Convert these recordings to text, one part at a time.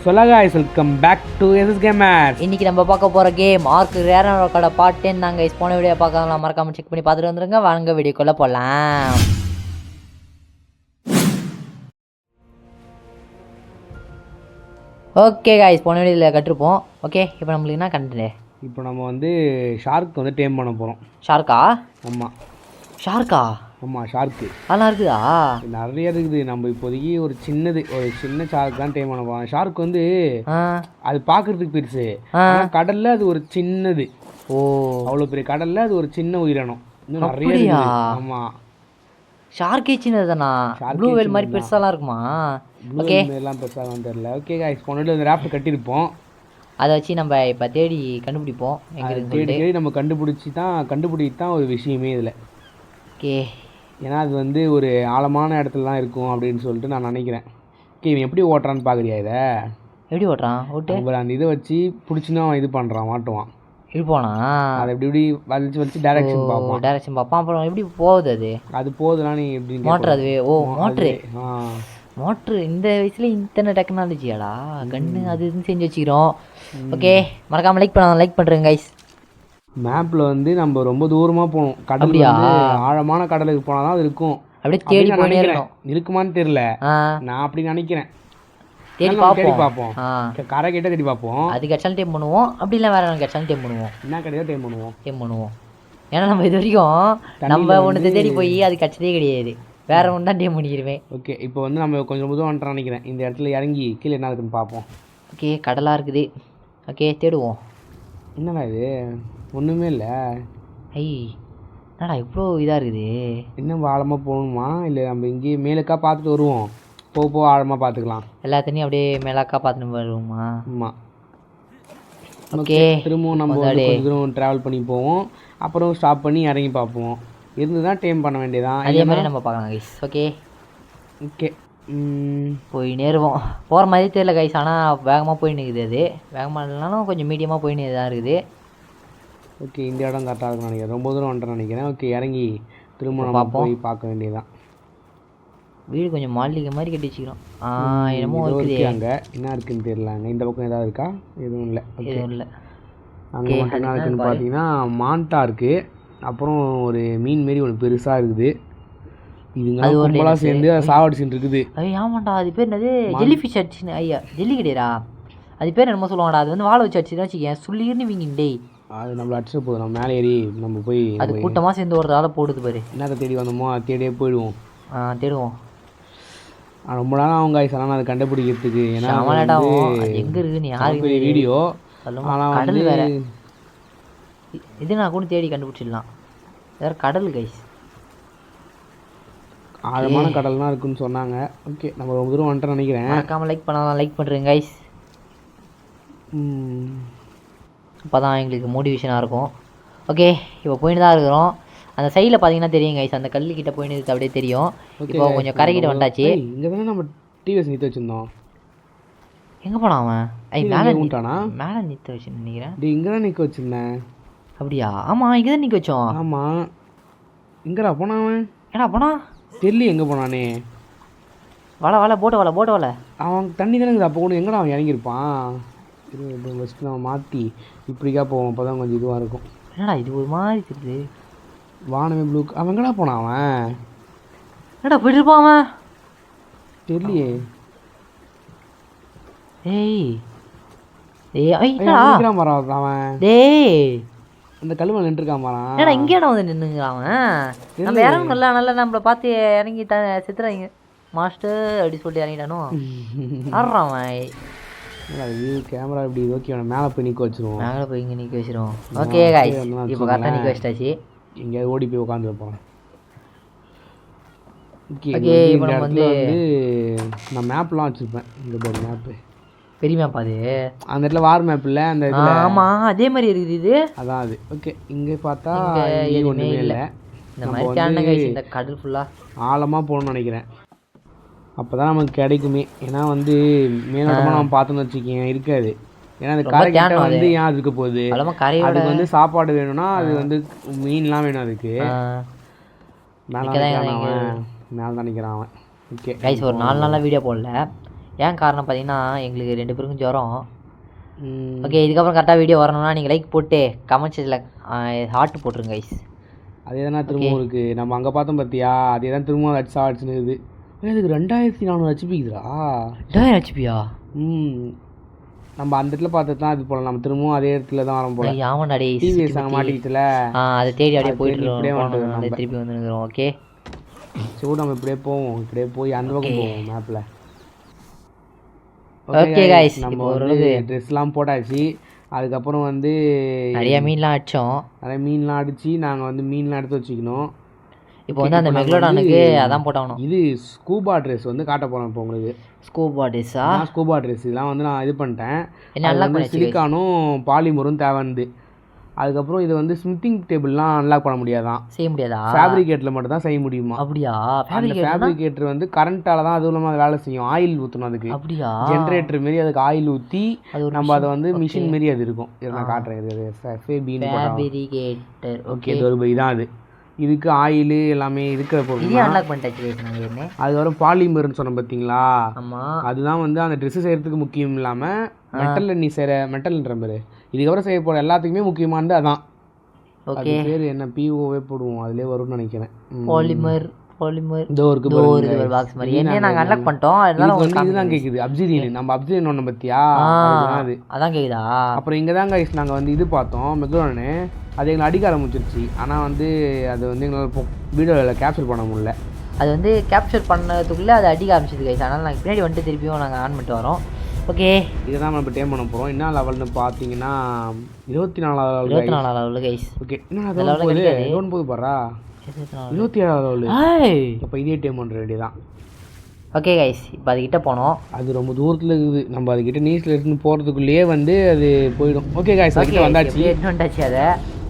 guys, welcome back to SS Gamers. இன்னைக்கு நம்ம பார்க்க போற game arc rare record part 10 நாங்க போன வீடியோ பார்க்கலாம், மறக்காம செக் பண்ணி பார்த்துட்டு வந்துருங்க. வாங்க வீடியோக்குள்ள போலாம். ஓகே गाइस, போன வீடியோல கற்றுப்போம். ஓகே, இப்போ நமக்கு என்ன கண்டென்ட்? இப்போ நம்ம வந்து ஷார்க் வந்து டேம் பண்ண போறோம். ஷார்க்கா? ஆமா. ஷார்க்கா? ஆமா, ஷார்க். அதெல்லாம் இருக்குதா? நிறைய இருக்குது. நம்ம இப்போதைக்கு ஒரு சின்ன ஷார்க் தான் டேம் பண்ண போறோம். ஷார்க் வந்து அது பார்க்கிறதுக்கு பெருசு, ஆனா கடல்ல அது ஒரு சின்னது. ஓ, அவ்வளோ பெரிய கடல்ல அது ஒரு சின்ன உயிரினம். இன்னும் நிறைய இருக்குது. ஆமா, ஷார்க்கே சின்னதுதானா? ப்ளூ வேல் மாதிரி பெருசாலாம் இருக்குமா? ஓகே, எல்லாம் பெருசாலாம் தெரியல. ஓகே गाइस, போனது அந்த ராஃப்ட் கட்டியிருப்போம். அதை வச்சு நம்ம இப்போ தேடி கண்டுபிடிப்போம். தேடி நம்ம கண்டுபிடிச்சி தான் ஒரு விஷயமே இதில். ஓகே, ஏன்னா அது வந்து ஒரு ஆழமான இடத்துல தான் இருக்கும் அப்படின்னு சொல்லிட்டு நான் நினைக்கிறேன். ஓகே, இவன் எப்படி ஓட்டுறான்னு பார்க்குறியா? இதை எப்படி ஓட்டுறான்? ஓட்டு அந்த இதை வச்சு பிடிச்சினா அவன் இது பண்ணுறான், மாட்டுவான். இருப்பானா? அதை எப்படி வச்சு டைரக்ஷன் பார்ப்பான். அப்புறம் எப்படி போகுது? அது போகுதுனா நீ எப்படி மோட்ரு? அதுவே? ஓ, மோட்ரு. இந்த வயசுல இத்தனை டெக்னாலஜியாடா? கண்ணு அது இதுன்னு செஞ்சு வச்சுக்கிறோம். ஓகே, மறக்காம லைக் பண்ணுறேங்க கைஸ். மேப்பில் வந்து நம்ம ரொம்ப தூரமாக போகணும். கடல் ஆழமான கடலுக்கு போனால் தான் அது இருக்கும். அப்படியே தேடி நினைக்கிறேன். இருக்குமான்னு தெரியல, நான் அப்படி நினைக்கிறேன். தேடி பார்ப்போம். கரை கிட்ட தேடி பார்ப்போம். அது கட்சாலும் டைம் பண்ணுவோம், அப்படி இல்லை வேற கட்சாலும் டைம் பண்ணுவோம். என்ன கிடையாது, டைம் பண்ணுவோம். ஏன்னா நம்ம இது வரைக்கும் நம்ம ஒன்று தேடி போய் அது கட்சதே கிடையாது, வேற ஒன்று தான் டைம் பண்ணிடுவேன். ஓகே, இப்போ வந்து நம்ம கொஞ்சம் புதுவாக வந்துட்டு நினைக்கிறேன். இந்த இடத்துல இறங்கி கீழே என்ன இருக்குன்னு பார்ப்போம். ஓகே, கடலாக இருக்குது. ஓகே, தேடுவோம். என்னடா இது? ஒன்றுமே இல்லை. என்னடா இவ்வளோ இதாக இருக்குது? இன்னும் ஆழமாக போகணுமா இல்லை நம்ம இங்கேயே மேலுக்கா பார்த்துட்டு வருவோம்? போக ஆழமாக பார்த்துக்கலாம். எல்லாத்தையும் அப்படியே மேலாக்கா பார்த்துட்டு வருவோமா? ஆமாம். ஓகே, திரும்பவும் நம்ம கொஞ்சம் தூரம் ட்ராவல் பண்ணி போவோம், அப்புறம் ஸ்டாப் பண்ணி இறங்கி பார்ப்போம். இருந்து தான் டைம் பண்ண வேண்டியதான். அதே மாதிரி நம்ம பார்க்கலாம் கைஸ். ஓகே ஓகே, போய் நேருவோம். போகிற மாதிரி தெரியல கைஸ், ஆனால் வேகமாக போய் நிற்குது. அது வேகமாக இல்லைனாலும் கொஞ்சம் மீடியமாக போய் தான் இருக்குது. ஓகே, இந்த இடம் கரெக்டாக இருக்குன்னு நினைக்கிறேன். ரொம்ப தூரம் வந்துட்டேன்னு நினைக்கிறேன். ஓகே, இறங்கி திரும்ப நம்ம போய் பார்க்க வேண்டியதுதான். வீடு கொஞ்சம் மாளிகை மாதிரி கட்டி வச்சுக்கிறோம். என்னமோ இருக்குது அங்கே. என்ன இருக்குன்னு தெரியலங்க. இந்த பக்கம் ஏதாவது இருக்கா? எதுவும் இல்லை. எதுவும் இல்லை. அங்கே மட்டும் என்ன இருக்குன்னு பார்த்தீங்கன்னா மான்டா இருக்குது, அப்புறம் ஒரு மீன் மாரி ஒன்று பெருசாக இருக்குது. இதுங்க கும்பலாக சேர்ந்து சாவடிச்சுட்டு இருக்குது. ஆமாண்டா, அது பேர் என்னது? ஜெல்லி ஃபிஷ் அடிச்சுன்னு. ஐயா, ஜெல்லி கிடையாதா? அது பேர் என்னமோ சொல்லுவாங்கடா. அது வந்து வாழை வச்சு அடிச்சுதான் வச்சுக்கேன், சொல்லின்னு வீங்கிண்டே. அது நம்மளை அடிச்சு போதும். நம்ம மேலே ஏறி நம்ம போய் அது கூட்டமாக சேர்ந்து ஒரு ஆளை போடுது பாரு. என்னத்தை தேடி வந்தோமோ அது தேடியே போயிடுவோம். தேடுவோம். ரொம்ப நாள் அவங்க அதை கண்டுபிடிக்கிறதுக்கு. ஏன்னா எங்கே இருக்குன்னு யாருக்கு வீடியோ கடல் வேற. இது நான் கூட தேடி கண்டுபிடிச்சிடலாம். வேற கடல் கைஸ், ஆழமான கடல்லாம் இருக்குன்னு சொன்னாங்க. ஓகே, நம்ம ரொம்ப தூரம் வந்துட்டு நினைக்கிறேன். மறக்காம லைக் பண்ணுறேங்க கைஸ். அப்போ தான் எங்களுக்கு மோட்டிவேஷனாக இருக்கும். ஓகே, இப்போ போயிட்டு தான் இருக்கிறோம். அந்த சைடில் பார்த்தீங்கன்னா தெரியும் கைஸ், அந்த கல்லுக்கிட்ட போயிட்டு அப்படியே தெரியும். இப்போ கொஞ்சம் கரைக்கிட்ட வந்தாச்சு. இங்கே தானே நம்ம டிவிஎஸ் நிறுத்த வச்சுருந்தோம். எங்கே போனான் அவன்? மேலே நின்ட்டானா? மேலே நிறுத்த வச்சுன்னு நினைக்கிறேன். இங்கே தான் நிற்க வச்சுருந்தேன். அப்படியா? ஆமாம், இங்கே தான் நிற்க வச்சோம். ஆமாம். எங்கடா போனான் அவன்? ஏடா போனா தெரியல. எங்கே போனானே? வாழை போட்ட வாழை. அவன் தண்ணி தானே இருக்குது. அப்போ கூட எங்கடா அவன் இறங்கியிருப்பான்? ஃபஸ்ட்டு நம்ம மாற்றி இப்படிக்கா போவோம், அப்போ தான் கொஞ்சம் இதுவாக இருக்கும். என்னடா இது ஒரு மாதிரி தெரியுது? வானமே ப்ளூ. அவன் எங்கடா போனான்? அவன் என்னடா போயிட்டு இருப்பான் அவன்? தெரியலையே. அவன் அந்த கல்லுமலை நின்றுருக்கான் பாரான். ஏன்னா இங்கே வந்து நின்றுங்கிறான் அவன். நம்ம இறங்கணும்ல, நல்லா நம்மளை பார்த்து இறங்கி சித்துறாங்க மாஸ்டர் அப்படி சொல்லிட்டு இறங்கிட்டானோ ஆடுறான் அவன். கேமரா இப்படி ஓகே, மேலே போய் நிற்க வச்சிருவோம். மேலே போய் இங்கே நிற்க வச்சிருவோம். ஓகே गाइस, இப்போ கரெக்டாக நிற்க வச்சிட்டாச்சு. எங்கேயாவது ஓடி போய் உட்காந்து வைப்போம். ஓகே, இப்போ நம்ம வந்து நான் மேப்லாம் வச்சுருப்பேன். இந்த போர்டு மேப்பு பெரிய மேப். அது அந்த இடத்துல வார் மேப் இல்லை அந்த இதில். ஆமாம், அதே மாதிரி இருக்குது இது. அதான் அது. ஓகே, இங்கே பார்த்தா ஒன்றுமே இல்லை. இந்த மாதிரி இந்த கடல் ஃபுல்லாக ஆழமாக போகணும்னு நினைக்கிறேன். அப்போ தான் நமக்கு கிடைக்குமே. ஏன்னா வந்து மேலோட்டமாக நம்ம பார்த்தோன்னு வச்சுக்கேன் இருக்காது. ஏன்னா அந்த கரைக்கிட்ட வந்து ஏன் அதுக்கு போகுது? அதுக்கு வந்து சாப்பாடு வேணும்னா அது வந்து மீன்லாம் வேணும். அதுக்கு மேலே தான் நிற்கிறான் அவன். ஓகே கைஸ், ஒரு 4 நாளாக வீடியோ போடல. ஏன் காரணம் பார்த்தீங்கன்னா எங்களுக்கு 2 பேருக்கும் ஜுரம். ஓகே, இதுக்கப்புறம் கரெக்டாக வீடியோ வரணும்னா நீங்கள் லைக் போட்டு கமெண்ட் செக்ஷனில் ஹார்ட் போட்டுருங்க கைஸ். அதே தானே திரும்பவும் இருக்குது. நம்ம அங்கே பார்த்தோம் பார்த்தியா, அதே தான் திரும்பவும் அடிச்சுன்னு இருக்குது. இதுக்கு 2400 ஹெச்பிக்குதுடா. 2000 ஹெச்பியா? நம்ம அந்த இடத்துல பார்த்து தான் இது போல நம்ம திரும்பவும் அதே இடத்துல தான் வரோம் போல. ஆமாண்டா டேய், டிவிஎஸ் அங்கே மாட்டிக்கிட்டுல அதை தேடி அப்படியே போயிட்டு வந்துடும். திருப்பி வந்துருக்கிறோம். ஓகே சரி, நம்ம இப்படியே போவோம். இப்படியே போய் அந்த பக்கம் போவோம் மேப்பில். ஓகே கைஸ், நம்ம வந்து ட்ரெஸ்லாம் போட்டாச்சு. அதுக்கப்புறம் வந்து நிறைய மீன்லாம் அடித்தோம். நிறைய மீன்லாம் அடித்து நாங்கள் வந்து மீன்லாம் எடுத்து வச்சுக்கணும். இப்போ வந்து அந்த மெக்லோடானுக்கு அதான் போட்டாகணும். இது ஸ்கூபா ட்ரெஸ் வந்து காட்ட போகிறேன் இப்போ உங்களுக்கு. ஸ்கூபா ட்ரெஸ்ஸா? ஸ்கூபா ட்ரெஸ் இதெல்லாம் வந்து நான் இது பண்ணிட்டேன். சிலிக்கானும் பாலிமரும் தேவைந்து. அதுக்கப்புறம் இது வந்து ஸ்மித்திங் டேபிள்லாம் அன்லாக் பண்ண முடியாதான், செய்ய முடியாதா? ஃபேப்ரிகேட்டில் மட்டும் தான் செய்ய முடியுமா? அப்படியா? அந்த ஃபேப்ரிகேட்டர் வந்து கரண்ட்டால் தான் அதுவும் இல்லாமல் வேலை செய்யும். ஆயில் ஊற்றணும் அதுக்கு. அப்படியா? ஜென்ரேட்டர் மாரி அதுக்கு ஆயில் ஊற்றி நம்ம அதை வந்து மிஷின் மாரி அது இருக்கும். இதை நான் காட்டுறேன். இது ஃபேப்ரிகேட்டர். ஓகே, இது ஒரு இதான். அது இதுக்கு ஆயில் எல்லாமே இருக்கிற பொருள். அன்லாக் பண்ணிட்டாச்சு. அதுக்கப்புறம் பாலிமர்னு சொன்னோம் பார்த்தீங்களா? ஆமாம், அதுதான் வந்து அந்த ட்ரெஸ்ஸு செய்கிறதுக்கு முக்கியம் இல்லாமல் மெட்டலில் நீ செய்கிற மெட்டல்ன்ற மாதிரி இதுக்கப்புறம் செய்ய போகிற எல்லாத்துக்குமே முக்கியமானது அதான். அது பேர் என்ன, பிஓவே போடுவோம், அதிலே வரும்னு நினைக்கிறேன். பாலிமர் இதோ இருக்கு பாக்ஸ் மாதிரி. என்ன நாங்கள் அன்லாக் பண்ணிட்டோம். அதனால இதுதான் கேட்குது. அப்சிடியன், நம்ம அப்சிடியன் ஒன்று பார்த்தியா? அது அதான் கேட்குதா? அப்புறம் இங்கே தான் கைஸ் நாங்கள் வந்து இது பார்த்தோம் மெக்டோனு. அது எங்களை அடிக்க ஆரம்பிச்சிருச்சு. ஆனால் வந்து அது வந்து எங்களால் வீடியோவில் கேப்சர் பண்ண முடியல. அது வந்து கேப்சர் பண்ணதுக்குள்ளே அது அடிக்க ஆரம்பிச்சிது கைஸ். அதனால் நாங்கள் பின்னாடி வந்துட்டு திருப்பியும் நாங்கள் ஆன் பண்ணிட்டு வரோம். ஓகே, இதை தான் நம்ம இப்போ டேம் பண்ண போகிறோம். என்ன லெவல்னு பார்த்தீங்கன்னா 24வது லெவல் கைஸ். ஓகே, என்ன லெவல் போது பாரா 27வது லெவல். இப்போ இதே டேம் பண்ணுற வேண்டியதான். ஓகே கைஸ், இப்போ அதுக்கிட்ட போனோம். அது ரொம்ப தூரத்தில் இருக்குது. நம்ம அதுக்கிட்ட நீஸில் எடுத்துன்னு போகிறதுக்குள்ளேயே வந்து அது போயிடும். ஓகே கைஸ், அதுக்கிட்ட வந்தாச்சு.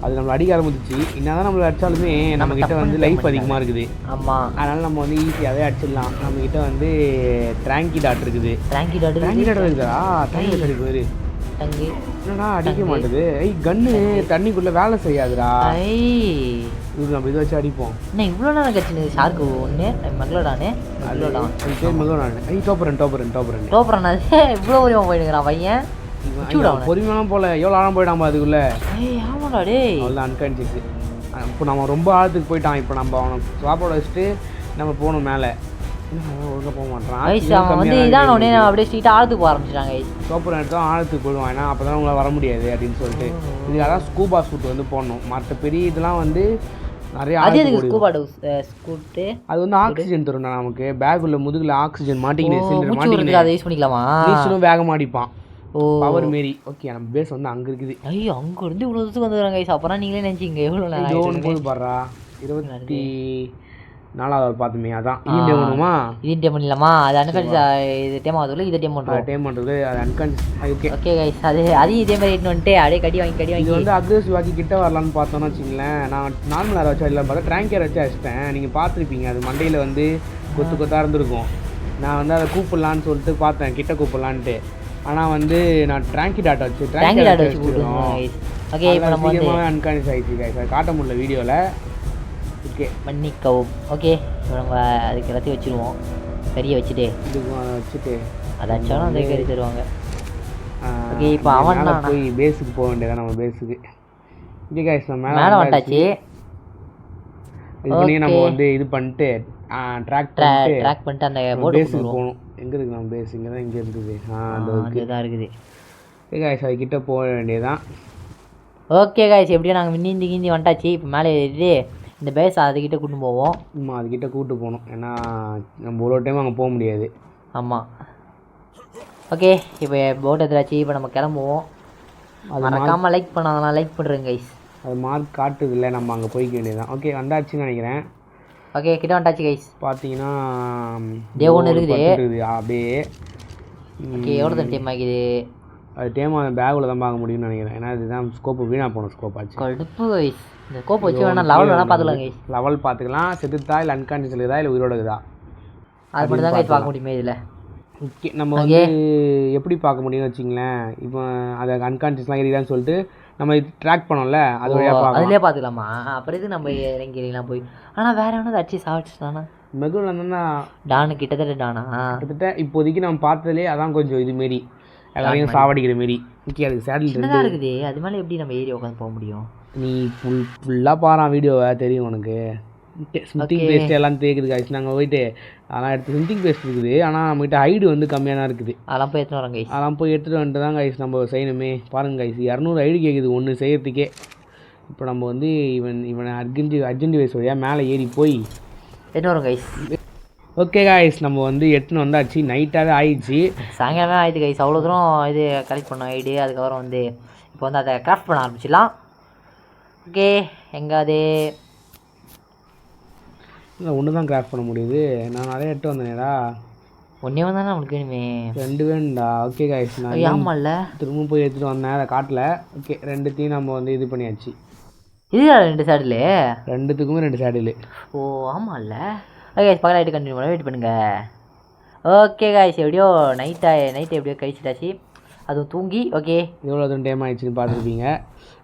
அது நம்மளை அடிக்க ஆரம்பிச்சிச்சு. என்னதான் நம்மளை அடித்தாலுமே நம்மக்கிட்ட வந்து லைஃப் அதிகமாக இருக்குது. ஆமாம், அதனால் நம்ம வந்து ஈஸியாகவே அடிச்சிடலாம். நம்மக்கிட்ட வந்து ட்ராங்கி டாட் இருக்குது. ட்ராங்கி டாட் இருக்குதா? ட்ராங்கி டாட் போயிரு. என்னடா அடிக்க மாட்டேது? கன்னு தண்ணிக்குள்ளே வேலை செய்யாதுடா. இது நம்ம இதை வச்சு அடிப்போம். என்ன இவ்வளோ நேரம் கட்சி ஷார்க்கு ஒன்று மெக்லோடானு டோப்பரன் இவ்வளோ வரையும் போயிடுங்கிறான் பையன். பொறுமையெல்லாம் போல எவ்வளோ ஆழம் போயிட்டான் அதுக்குள்ளே. ஆமாடா டே, அவ்வளோ அன்கான்சியஸ். இப்போ நம்ம ரொம்ப ஆழத்துக்கு போயிட்டான். இப்போ நம்ம அவனை சாப்பாடு வச்சுட்டு நம்ம போகணும் மேலே. ஒழுங்காக போக மாட்டான். அவன் வந்து இதான் உடனே அப்படியே ஸ்ட்ரீட்டாக ஆழத்துக்கு போக ஆரம்பிச்சிட்டாங்க. சோப்பர் எடுத்தால் ஆழத்துக்கு போயிடுவான். ஏன்னா அப்போ தான் உங்களால் வர முடியாது அப்படின்னு சொல்லிட்டு இதுக்காக தான் ஸ்கூபா சூட் வந்து போடணும். மற்ற பெரிய இதெல்லாம் வந்து நிறைய அது வந்து ஆக்சிஜன் தரும் நமக்கு. பேக் உள்ள முதுகுல ஆக்சிஜன் மாட்டிக்கிட்டு அதை யூஸ் பண்ணிக்கலாமா? நீச்சலும் வேக மாட்டிப்பான். பவர் மாரி. ஓகே, நம்ம பேஸ் வந்து அங்கே இருக்குது. ஐயோ, அங்கே இருந்து இவ்வளோ தூரத்துக்கு வந்துடுறாங்க கைஸ். அப்புறம் நீங்களே நினச்சிங்க எவ்வளோ நேரம் போது பாடுறா. 24வது பார்த்துமே அதான் இது வேணுமா? இது டேம் பண்ணிடலாமா? அது அன்கான்ஷியஸ். இது டேம் ஆகுதுல, இதை டேம் பண்ணுறோம். டேம் பண்ணுறது அது அன்கான்ஷியஸ். ஓகே ஓகே கைஸ், அதையும் இதே மாதிரி எட்டு வந்துட்டு அப்படியே கடி வாங்கி இது வந்து அக்ரெசிவ் ஆக்கி கிட்ட வரலான்னு பார்த்தோன்னு வச்சுங்களேன். நான் நார்மலாக வச்சு அடிலாம் பார்த்தா ட்ராங்கர் வச்சு அடிச்சிட்டேன். நீங்கள் பார்த்துருப்பீங்க, அது மண்டையில் வந்து கொத்தாக இருந்திருக்கும். நான் வந்து அதை கூப்பிடலான்னு சொல்லிட்டு பார்த்தேன், கிட்ட கூப்பிடலான்ட்டு. ஆனால் வந்து நான் ட்ராங்கி டாட் வச்சு ஓகே, இப்போ நம்ம வந்து அன்கான்ஷியஸ் ஆகிடுச்சு கைஸ். அதை காட்ட முடியல வீடியோவில். ஓகே, மன்னிக்கவும். ஓகே, இப்போ நம்ம அதுக்கு எல்லாத்தையும் வச்சுருவோம். கறியை வச்சுட்டு அதை வச்சாலும் அந்த கறி தருவாங்க. ஓகே, இப்போ அவன் போய் பேஸுக்கு போக வேண்டியதான். நம்ம பேஸுக்கு ஓகே கைஸ், நம்ம மேலே வந்துட்டாச்சு. இதுலேயும் நம்ம வந்து இது பண்ணிட்டு ட்ராக் பண்ணிட்டு அந்த பேஸுக்கு போகணும். எங்கே இருக்குது நம்ம பேஸ்? இங்கே தான் இங்கே இருந்தது. அந்த தான் இருக்குது. ஓகே கைஸ், அதுக்கிட்ட போக வேண்டியதான். ஓகே கைஸ், எப்படியோ நாங்கள் கிந்தி வந்துட்டாச்சு. இப்போ மேலே ஏறிட்டு இந்த பேஸ் அதுக்கிட்ட கூட்டு போவோம். அதுக்கிட்ட கூப்பிட்டு போகணும். ஏன்னா நம்ம ஒரு டைம் அங்கே போக முடியாது. ஆமாம். ஓகே, இப்போ போட் எடுத்துடாச்சு. இப்போ நம்ம கிளம்புவோம். மறக்காமல் லைக் பண்ணாதெல்லாம் லைக் பண்ணுறேங்க கைஸ். அது மார்க் காட்டுது இல்லை, நம்ம அங்கே போய்க்க வேண்டியதான். ஓகே, வந்தாச்சுன்னு நினைக்கிறேன். ஓகே, கிட்ட வந்துட்டாச்சு கைஸ். பார்த்தீங்கன்னா டே ஒன்று இருக்குது அப்படியே. ஓகே, எவ்வளோ தான் டைம் ஆகிது? அது டைம் அந்த பேக்கில் தான் பார்க்க முடியும்னு நினைக்கிறேன். ஏன்னா இதுதான் ஸ்கோப்பு வீணாக போன ஸ்கோப் ஆச்சு. கடுப்பு கைஸ். இந்த ஸ்கோப் வச்சு வேணா லெவல் வேணால் பார்த்துக்கலாம் கைஸ். லெவல் பார்த்துக்கலாம். செத்துதா இல்லை அன்கான்ஷியஸ் இருக்குதா இல்லை உயிரோட இருக்குதா, அது மட்டும் தான் கைஸ் பார்க்க முடியுமே இதில். ஓகே, நம்ம வந்து எப்படி பார்க்க முடியும்னு வச்சிங்களேன். இப்போ அதை அன்கான்ஷியஸ்லாம் இருக்குதான்னு சொல்லிட்டு நம்ம ட்ராக் பண்ணோம்ல, அது வழியாக பார்க்கலாம். அதிலே பார்த்துக்கலாமா? அப்புறம் இது நம்ம இறங்கிலாம் போய். ஆனால் வேறு எவனாவது அடிச்சு சாப்பிட்டுட்டானா? மெகுவில் இருந்தா டானு கிட்டத்தட்ட டானா கிட்டத்தட்ட இப்போதைக்கு நம்ம பார்த்ததுலேயே அதான் கொஞ்சம் இதுமாரி எல்லாரையும் சாவடிக்கிற மாரி. ஓகே அதுக்கு சேடல் இருக்குது. அது மேலே எப்படி நம்ம ஏறி உட்காந்து போக முடியும்? நீ ஃபுல்லாக பாரு வீடியோவை தெரியும் உனக்கு. ஸ்மித்திங் பேஸ்ட் எல்லாம் தேக்குது காய்ச்சி. நாங்கள் போயிட்டு அதெல்லாம் எடுத்து ஸ்மித்திங் பேஸ்ட் இருக்குது. ஆனால் நம்மகிட்ட ஹைடு வந்து கம்மியாக தான் இருக்குது. அதெல்லாம் போய் எடுத்துகிட்டு வரோம் கைஸ். அதெல்லாம் போய் எடுத்துகிட்டு வந்துட்டு தான் கைஸ் நம்ம செய்யணுமே. பாருங்க கைஸ் 200 ஐடி கேட்குது ஒன்று செய்யறதுக்கே. இப்போ நம்ம வந்து இவனை அர்ஜென்ட் வயசு வழியாக மேலே ஏறி போய் எடுத்து வரோம் கைஸ். ஓகே காய்ஸ் நம்ம வந்து எடுத்துன்னு வந்தாச்சு. நைட்டாகவே ஆயிடுச்சு. சாயங்காலமே ஆயிடுது கைஸ். அவ்வளோ தூரம் இது கலெக்ட் பண்ணோம் ஐடி. அதுக்கப்புறம் வந்து இப்போ வந்து அதை கிராஃப்ட் பண்ண ஆரம்பிச்சிடலாம். ஓகே எங்கே அது இல்லை ஒன்று தான் கிராஃப்ட் பண்ண முடியுது. நான் நிறைய எடுத்து வந்தேனேடா. ஒன்றே வந்தானே நம்மளுக்கு வேணுமே. 2 வேணும்டா. ஓகே காய்ஸ் நான் ஆமாம்ல திரும்ப போய் எடுத்துகிட்டு வந்தேன் அதை காட்டில். ஓகே 2த்தையும் நம்ம வந்து இது பண்ணியாச்சு. இது 2 சேடில் 2த்துக்குமே 2 சேடில். ஓ ஆமாம்ல. ஓகே பக்கத்தில் ஆகிட்டு கண்டினியூ பண்ண வெயிட் பண்ணுங்கள். ஓகே காய்ஸ் எப்படியோ நைட்டு எப்படியோ கழிச்சிட்டாச்சு. அதுவும் தூங்கி. ஓகே எவ்வளோ தூரம் டைம் ஆகிடுச்சின்னு பார்த்துருப்பீங்க.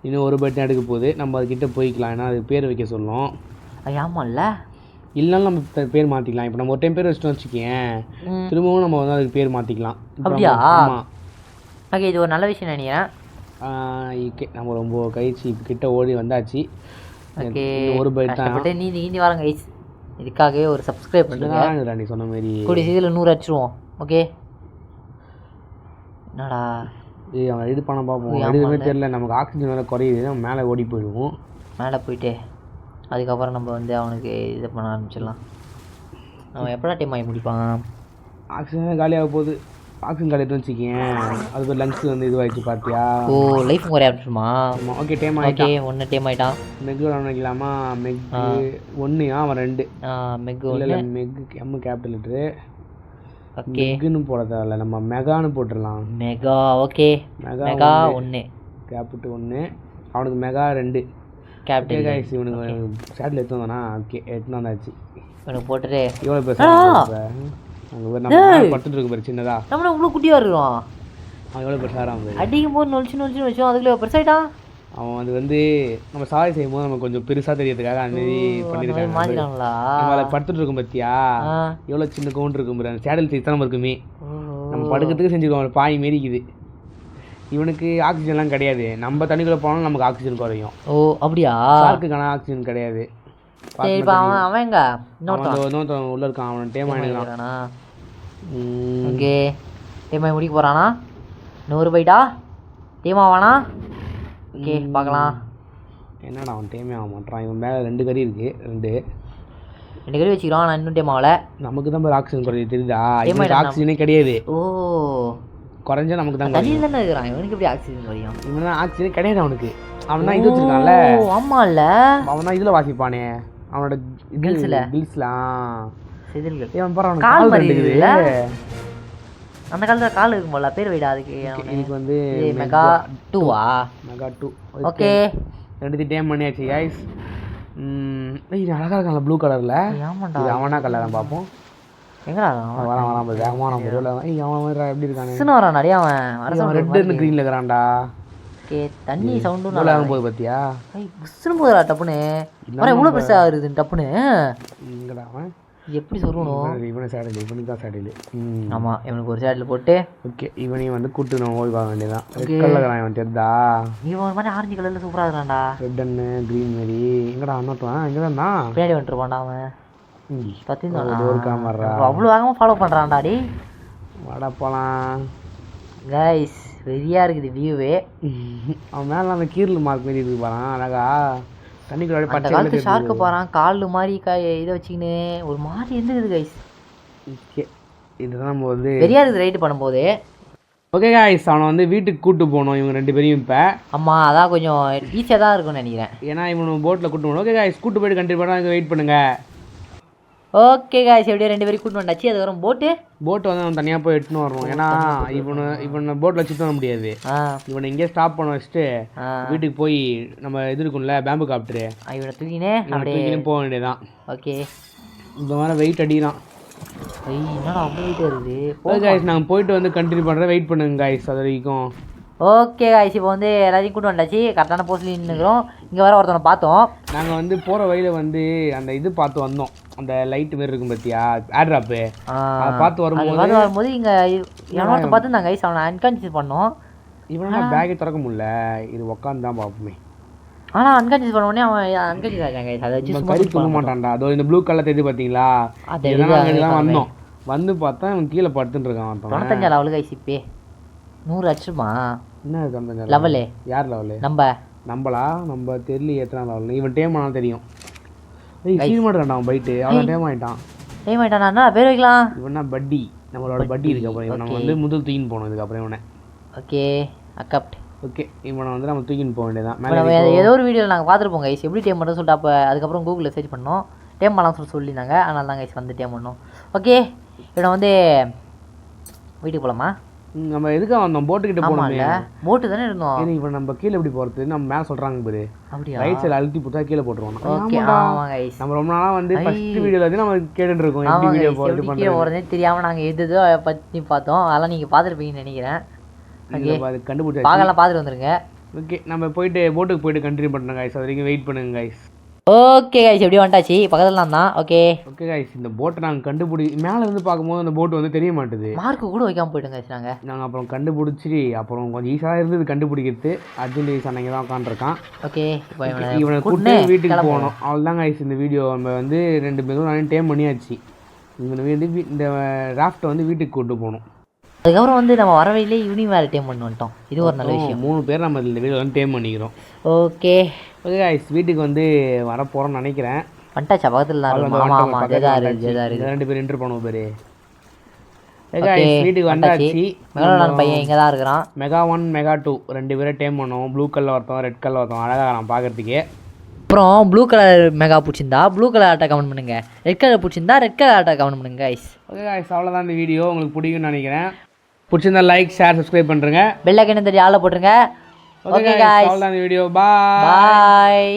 இன்னும் ஒரு பட்டன் எடுக்க போகுது. நம்ம அதுக்கிட்ட போய்க்கலாம். ஏன்னா அதுக்கு பேர் வைக்க சொல்லணும். ஆமாம்ல. இல்லைனாலும் நம்ம பேர் மாற்றிக்கலாம். இப்போ நம்ம ஒரு டைம் பேர் வச்சுட்டோம் வச்சுக்கேன், திரும்பவும் நம்ம வந்து அதுக்கு பேர் மாற்றிக்கலாம். அப்படியா? ஓகே இது ஒரு நல்ல விஷயம் நினைக்கிறேன். ஓகே நம்ம ரொம்ப கழிச்சு இப்போ கிட்ட ஓடி வந்தாச்சு. ஓகே ஒரு பைட் தான். நீ வாரம் கழிச்சு இதுக்காகவே ஒரு சப்ஸ்கிரைப் பண்ணுங்க. நீ சொன்ன மாதிரி கூடிய சீக்கிரம் 100 அடிச்சிருவோம். ஓகே என்னடா அவன் இது பண்ண பார்ப்போம். எதுவுமே தெரியல. நமக்கு ஆக்சிஜன் வேலை குறையுது. நம்ம மேலே ஓடி போயிடுவோம். மேலே போயிட்டு அதுக்கப்புறம் நம்ம வந்து அவனுக்கு இதை பண்ண ஆரம்பிச்சிடலாம். அவன் எப்படா டைம் ஆகி முடிப்பான்? ஆக்சிஜன் காலியாக போகுது. ஆக்சிஜன் காலியாக வச்சுக்கேன். அது பேர் லங்ஸ் வந்து இதுவாகிடுச்சு பார்த்தியா? ஓ லைஃப் குறைய ஆரம்பிச்சுமா? ஓகே டைம் ஆகிட்டே. ஒன்று டைம் ஆகிட்டான். மெக்கு நினைக்கலாமா? மெக்கு 1 அவன் 2. மெக்கு இல்லை மெக்கு எம் கேபிட்டல் லெட்ரு. மெக்குன்னு போட தேவையில்ல. நம்ம மெகான்னு போட்டுடலாம். மெகா. Okay mega 1 capital 1. அவனுக்கு மெகா 2 கேபிட்டல் கைஸ். இவனுக்கு சேட்டில் எடுத்து வந்தானா? ஓகே எடுத்துன்னு வந்தாச்சு. இவனுக்கு போட்டுட்டு எவ்வளோ பேசுகிறான் அங்கே நம்ம படுத்துட்டு இருக்க பாரு சின்னதா. நம்மள இவ்வளோ குட்டியாக இருக்கிறோம். அவன் எவ்வளோ பெருசாகிறான் அடிக்கும் போது நொழிச்சு வச்சோம். அதுக்குள்ளே பெருசாயிட்டான். அவன் வந்து நம்ம சாரி செய்யும் போது நம்ம கொஞ்சம் பெருசாக தெரியறதுக்காக அந்த மாதிரி பண்ணியிருக்காங்க. மாற்றிட்டாங்களா? அதை படுத்துட்டு இருக்கும் பார்த்தியா? எவ்வளோ சின்ன கவுண்ட் இருக்கும் பாரு. அந்த சேடல் சைஸ் தான் நம்ம இருக்குமே. நம்ம படுக்கிறதுக்கு செஞ்சுருக்கோம். பாய் மாரிக்குது. இவனுக்கு ஆக்சிஜன்லாம் கிடையாது. நம்ம தண்ணிக்குள்ளே போனாலும் நமக்கு ஆக்சிஜன் குறையும். ஓ அப்படியா? ஷார்க்குக்கான ஆக்சிஜன் கிடையாது. அவன் எங்க இன்னொருத்தன் உள்ள இருக்கான். அவன் டேம் ஆகிடுறானா? ஓகே டேம் ஆகி முடிக்க போகிறானா? 100 பைட்டா டேம் ஆவானா? ஓகே பார்க்கலாம். என்னடா அவன் டேமே ஆக மாட்டான். இவன் மேலே 2 கறி இருக்குது. 2 கறி வச்சுக்கிறான். நான் இன்னும் டைம் ஆகலை. நமக்கு தான் ஆக்சிஜன் குறையுது தெரியுதா? இவனுக்கு ஆக்சிஜனே கிடையாது. ஓ குறைஞ்சா நமக்கு தான் தண்ணியில் தானே இருக்கிறான். இவனுக்கு எப்படி ஆக்சிஜன் குறையும்? இவன் தான் ஆக்சிஜனே கிடையாது அவனுக்கு. அவன் தான் இது வச்சிருக்கான்ல. ஆமாம் இல்லை அவன் தான் இதில் வாசிப்பானே அவனோட கில்ஸ்லாம். இவன் பாரு அவனுக்கு கால் இருக்குது. அந்த காலத்தில் கால் இருக்கும் போல. பேர் வைடா அதுக்கு. இதுக்கு வந்து மெகா 2வா? மெகா 2. ஓகே 2 டேம் பண்ணியாச்சு கைஸ். இது அழகாக இருக்கான்ல ப்ளூ கலரில். ஆமாண்டா. இது அவனா கலர் பார்ப்போம். எங்கடா வரான் வேகமாக நம்ம அவன் எப்படி இருக்கானே? சின்ன வரான் நிறையா. அவன் ரெட் அண்ட் க்ரீனில் இருக்கிறான்டா. ஓகே தண்ணி சவுண்டும் நல்லா போகுது பார்த்தியா? புஷ்ஷுன்னு போகுதுடா டப்புன்னு. இவ்வளோ பெருசாக இருக்குது டப்புன்னு. இங்கடா அவன் எப்படி சொல்லணும்? இவனை சேடல். இவனுக்கு தான் சேடல். ஆமாம் இவனுக்கு ஒரு சேடில் போட்டு. ஓகே இவனையும் வந்து கூட்டு நம்ம ஓடி பார்க்க வேண்டியதான். ரெட் கலர் இவன் தெரிதா? இவன் ஒரு மாதிரி ஆரஞ்சு கலரில் சூப்பராக இருக்கிறான்டா. ரெட் அண்ட் க்ரீன் மாரி. எங்கடா அண்ணாட்டுவான்? இங்கே தான் பின்னாடி வந்துருப்பான்டா அவன். பார்த்தீங்கன்னா அவ்வளோ வேகமாக ஃபாலோ பண்ணுறான்டாடி. வாடா போகலாம் கைஸ். வெறியாக இருக்குது வியூவே. அவன் மேலே அந்த கீரல் மார்க் மாரி இருக்கு பாறான். அழகா தண்ணிக்குள்ள அந்த காலத்து ஷார்க்கு பாறான். கால் மாதிரி இதை வச்சுக்கின்னு ஒரு மாதிரி இருந்துக்குது கைஸ். ஓகே இதுதான் நம்ம வந்து வெறியாக இருக்குது ரைட்டு பண்ணும்போது. ஓகே கைஸ் அவனை வந்து வீட்டுக்கு கூப்பிட்டு போகணும் இவங்க 2 பேரையும். இப்போ ஆமாம் அதான் கொஞ்சம் ஈஸியாக தான் இருக்கும்னு நினைக்கிறேன். ஏன்னா இவனு போட்டில் கூப்பிட்டு போகணும். ஓகே கைஸ் கூப்பிட்டு போய்ட்டு கண்டிப்பாக பண்ணால் வெயிட் பண்ணுங்கள். ஓகே காய்ஸ் எப்படியோ 2 பேரும் கூட்டு வந்தாச்சு. அதுக்கப்புறம் போட்டு வந்து அவன் தனியாக போய் எடுத்துன்னு வரணும். ஏன்னா இவனை போட்டில் வச்சுட்டு வர முடியாது. இவனை இங்கே ஸ்டாப் பண்ண வச்சுட்டு வீட்டுக்கு போய் நம்ம இது இருக்கும்ல பேம்பு காப்டரு இவனை தூக்கினே போக வேண்டியதான். ஓகே இந்த மாதிரி வெயிட் அடிக்கிறான். என்னடா அவ்வளோ வெயிட்டாக இருக்குது. காய்ஸ் நாங்கள் போயிட்டு வந்து கண்டினியூ பண்ணுறேன். வெயிட் பண்ணுங்க காய்ஸ் அது வரைக்கும். ஓகே காய்ஸ் இப்போ வந்து எல்லாத்தையும் கூட்டு வந்தாச்சு கரெக்டான போஸ்ட்ல நின்றுக்கிறோம். இங்கே வர ஒருத்தவனை பார்த்தோம். நாங்கள் வந்து போகிற வழியில் வந்து அந்த இது பார்த்து வந்தோம், அந்த லைட்டு மாரி இருக்கும் பார்த்தியா ஏர்ட்ராப்பு, அதை பார்த்து வரும்போது இங்கே எவனோட்ட பார்த்துருந்தாங்க கைஸ், அவனை அன்கான்சியஸ் பண்ணோம். இவனா பேக்கே திறக்க முடியல, இது உட்காந்து தான் பார்ப்போமே. ஆனால் அன்கான்சியஸ் பண்ண உடனே அவன் அன்கான்சியஸ் ஆகிட்டாங்க கைஸ். அதை வச்சு கறி தூங்க மாட்டான்டா. அதோ இந்த ப்ளூ கலர் தெரியுது பார்த்தீங்களா, அதெல்லாம் வந்தோம். வந்து பார்த்தா அவன் கீழே படுத்துட்டு இருக்கான். 95 லெவலு கைஸ். இப்போ 100 அடிச்சுமா என்ன லெவலு? யார் லெவலு? நம்மளா நம்ம தெரியல எத்தனை லெவல். இவன் டேம் ஆனால் தெரியும். சீன் மாட்டான் அவன் பைட்டு, அவன் டேம் ஆகிட்டான். பேர் வைக்கலாம். இவனா பட்டி, நம்மளோட பட்டி இருக்கு. அப்புறம் இவன் நம்ம வந்து முதல் தூக்கின்னு போகணும் இதுக்கப்புறம் இவனை. ஓகே அக்கப்ட். ஓகே இவனை வந்து நம்ம தூக்கின்னு போக வேண்டியதான். ஏதோ ஒரு வீடியோவில் நாங்கள் பார்த்துருப்போம் கைஸ் எப்படி டேம் பண்ணுறது சொல்லிட்டு. அப்போ அதுக்கப்புறம் கூகுளில் சர்ச் பண்ணோம், டேம் பண்ணலாம் சொல்லியிருந்தாங்க. அதனால தான் கைஸ் வந்து டேம் பண்ணோம். ஓகே இவனை வந்து வீட்டுக்கு போகலாமா? நம்ம எதுக்காக வந்தோம்? போட்டுக்கிட்ட போனோம்ல. போட்டு தானே இருந்தோம். இப்போ நம்ம கீழே எப்படி போகிறது? நம்ம மேலே சொல்கிறாங்க பாரு, அப்படியா? ரைட் சைடு அழுத்தி போட்டா கீழே போட்டுருவோம். ஓகே ஆமாம் கைஸ். நம்ம ரொம்ப நாளாக வந்து ஃபர்ஸ்ட் வீடியோவில் வந்து நம்ம கேட்டுட்டு இருக்கோம் எப்படி வீடியோ போட்டு கீழே போகிறதே தெரியாமல் நாங்கள் எதுதோ பற்றி பார்த்தோம். அதெல்லாம் நீங்கள் பார்த்துருப்பீங்கன்னு நினைக்கிறேன். ஓகே கண்டுபிடிச்சா பார்க்கலாம், பார்த்துட்டு வந்துருங்க. ஓகே நம்ம போயிட்டு போட்டுக்கு போயிட்டு கண்டினியூ பண்ணுறோம் கைஸ். அது வரைக்கும் வெயிட் பண்ணுங்க கைஸ். ஓகே கைஸ் எப்படி வந்துட்டாச்சு, பக்கத்தில் தான். ஓகே ஓகே கைஸ் இந்த போட்டை நாங்கள் மேலே இருந்து பார்க்கும்போது அந்த போட்டு வந்து தெரிய மாட்டுது. மார்க்கு கூட வைக்காமல் போயிட்டோங்க கைஸ். நாங்கள் அப்புறம் கண்டுபிடிச்சி அப்புறம் கொஞ்சம் ஈஸியாக இருந்தது கண்டுபிடிக்கிறது. அர்ஜென்ட் ஈஸ் அன்னைக்கு தான் உட்காந்துருக்கான். ஓகே இவனை கூட்டு வீட்டுக்கு போகணும். அவ்வளோதான் கைஸ் இந்த வீடியோ. நம்ம வந்து 2 பேரும் நானே டேம் பண்ணியாச்சு. இவனை வந்து இந்த ராஃப்ட்டை வந்து வீட்டுக்கு கூட்டு போகணும். அதுக்கப்புறம் வந்து நம்ம வர வழியிலே ஈவினிங் வேறு டேம் பண்ணி வந்துட்டோம். இது ஒரு நல்ல விஷயம். 3 பேர் நம்ம இந்த வீடியோ வந்து டேம் பண்ணிக்கிறோம். ஓகே ஓகே கைஸ் வீட்டுக்கு வந்து வரப்போகிறோன்னு நினைக்கிறேன். வந்துட்டாச்சா? பக்கத்தில் தான். ஆமாம் 2 பேர் என்ட்ரு பண்ணுவோம் பேர். வீட்டுக்கு வந்தாச்சு. பையன் இங்கே தான் இருக்கிறான். மெகா 1 மெகா 2 2 பேரை டேம் பண்ணுவோம். ப்ளூ கலர் ஒருத்தவன், ரெட் கலர் ஒருத்தவன். அழகாக நான் பார்க்குறதுக்கே. அப்புறம் ப்ளூ கலர் மெகா பிடிச்சிருந்தா ப்ளூ கலர் ஆட்டை கமெண்ட் பண்ணுங்க. ரெட் கலர் பிடிச்சிருந்தா ரெட் கலர் ஆட்டை கமெண்ட் பண்ணுங்க கைஸ். ஓகே கைஸ் அவ்வளோதான் இந்த வீடியோ. உங்களுக்கு பிடிக்கும்னு நினைக்கிறேன். பிடிச்சிருந்தா லைக் ஷேர் சப்ஸ்கிரைப் பண்ணுறேங்க. பெல் ஐக்கனை தட்டி ஆள போட்டுருங்க. ஓகே கைஸ் அவ்வளோதான் இந்த வீடியோ. பாய்.